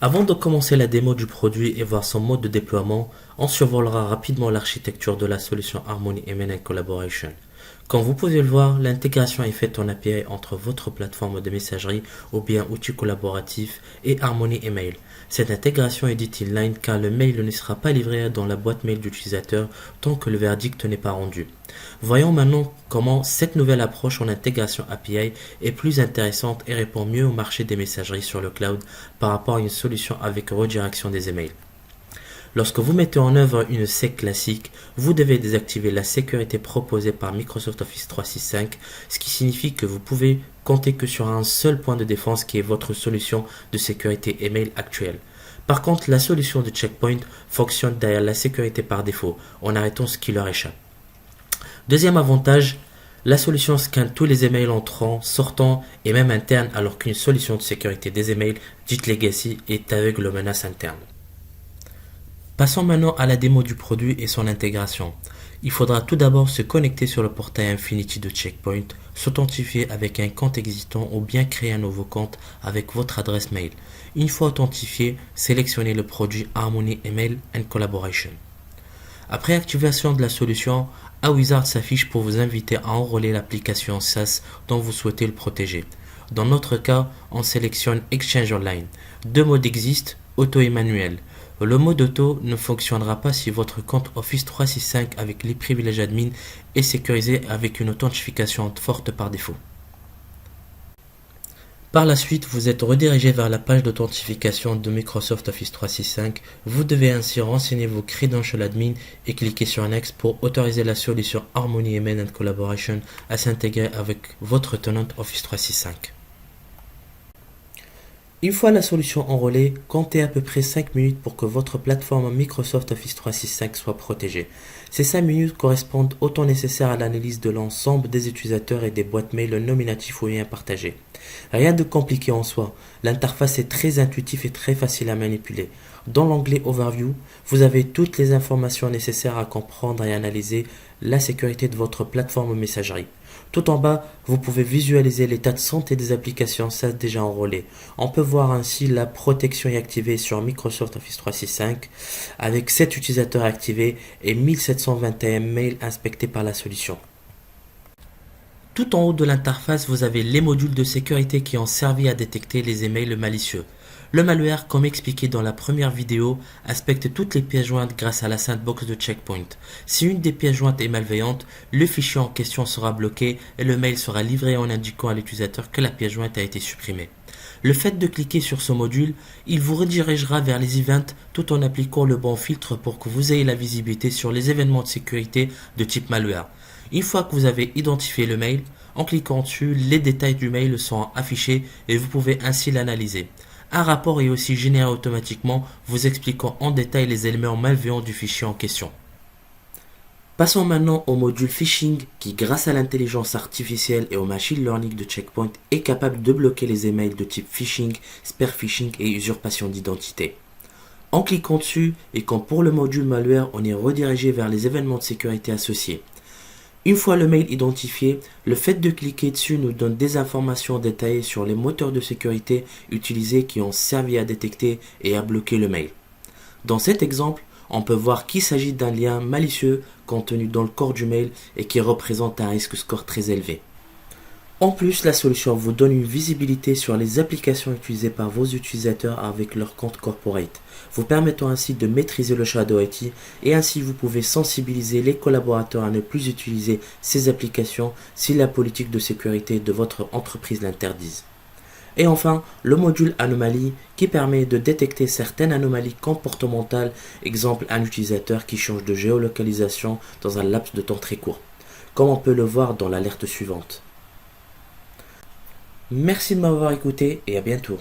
Avant de commencer la démo du produit et voir son mode de déploiement, on survolera rapidement l'architecture de la solution Harmony Email Collaboration. Comme vous pouvez le voir, l'intégration est faite en API entre votre plateforme de messagerie ou bien outil collaboratif et Harmony Email. Cette intégration est dite inline car le mail ne sera pas livré dans la boîte mail d'utilisateur tant que le verdict n'est pas rendu. Voyons maintenant comment cette nouvelle approche en intégration API est plus intéressante et répond mieux au marché des messageries sur le cloud par rapport à une solution avec redirection des emails. Lorsque vous mettez en œuvre une SEC classique, vous devez désactiver la sécurité proposée par Microsoft Office 365, ce qui signifie que vous pouvez compter que sur un seul point de défense qui est votre solution de sécurité email actuelle. Par contre, la solution de Checkpoint fonctionne derrière la sécurité par défaut, en arrêtant ce qui leur échappe. Deuxième avantage, la solution scanne tous les emails entrants, sortants et même internes, alors qu'une solution de sécurité des emails, dite Legacy, est aveugle aux menaces internes. Passons maintenant à la démo du produit et son intégration. Il faudra tout d'abord se connecter sur le portail Infinity de Checkpoint, s'authentifier avec un compte existant ou bien créer un nouveau compte avec votre adresse mail. Une fois authentifié, sélectionnez le produit Harmony Email and Collaboration. Après activation de la solution, un wizard s'affiche pour vous inviter à enrôler l'application SaaS dont vous souhaitez le protéger. Dans notre cas, on sélectionne Exchange Online. Deux modes existent, auto et manuel. Le mode auto ne fonctionnera pas si votre compte Office 365 avec les privilèges admin est sécurisé avec une authentification forte par défaut. Par la suite, vous êtes redirigé vers la page d'authentification de Microsoft Office 365. Vous devez ainsi renseigner vos credentials admin et cliquer sur Next pour autoriser la solution Harmony Email and Collaboration à s'intégrer avec votre tenant Office 365. Une fois la solution enrôlée, comptez à peu près 5 minutes pour que votre plateforme Microsoft Office 365 soit protégée. Ces 5 minutes correspondent au temps nécessaire à l'analyse de l'ensemble des utilisateurs et des boîtes mail nominatifs ou liens partagés. Rien de compliqué en soi, l'interface est très intuitive et très facile à manipuler. Dans l'onglet Overview, vous avez toutes les informations nécessaires à comprendre et analyser la sécurité de votre plateforme messagerie. Tout en bas, vous pouvez visualiser l'état de santé des applications SaaS déjà enrôlées. On peut voir ainsi la protection est activée sur Microsoft Office 365 avec 7 utilisateurs activés et 1721 mails inspectés par la solution. Tout en haut de l'interface, vous avez les modules de sécurité qui ont servi à détecter les emails malicieux. Le malware, comme expliqué dans la première vidéo, inspecte toutes les pièces jointes grâce à la sandbox de Checkpoint. Si une des pièces jointes est malveillante, le fichier en question sera bloqué et le mail sera livré en indiquant à l'utilisateur que la pièce jointe a été supprimée. Le fait de cliquer sur ce module, il vous redirigera vers les events tout en appliquant le bon filtre pour que vous ayez la visibilité sur les événements de sécurité de type malware. Une fois que vous avez identifié le mail, en cliquant dessus, les détails du mail sont affichés et vous pouvez ainsi l'analyser. Un rapport est aussi généré automatiquement, vous expliquant en détail les éléments malveillants du fichier en question. Passons maintenant au module Phishing qui, grâce à l'intelligence artificielle et au machine learning de Checkpoint, est capable de bloquer les emails de type phishing, spear phishing et usurpation d'identité. En cliquant dessus, et comme pour le module malware, on est redirigé vers les événements de sécurité associés. Une fois le mail identifié, le fait de cliquer dessus nous donne des informations détaillées sur les moteurs de sécurité utilisés qui ont servi à détecter et à bloquer le mail. Dans cet exemple, on peut voir qu'il s'agit d'un lien malicieux contenu dans le corps du mail et qui représente un risque score très élevé. En plus, la solution vous donne une visibilité sur les applications utilisées par vos utilisateurs avec leur compte corporate, vous permettant ainsi de maîtriser le Shadow IT et ainsi vous pouvez sensibiliser les collaborateurs à ne plus utiliser ces applications si la politique de sécurité de votre entreprise l'interdise. Et enfin, le module Anomalie qui permet de détecter certaines anomalies comportementales, exemple un utilisateur qui change de géolocalisation dans un laps de temps très court, comme on peut le voir dans l'alerte suivante. Merci de m'avoir écouté et à bientôt.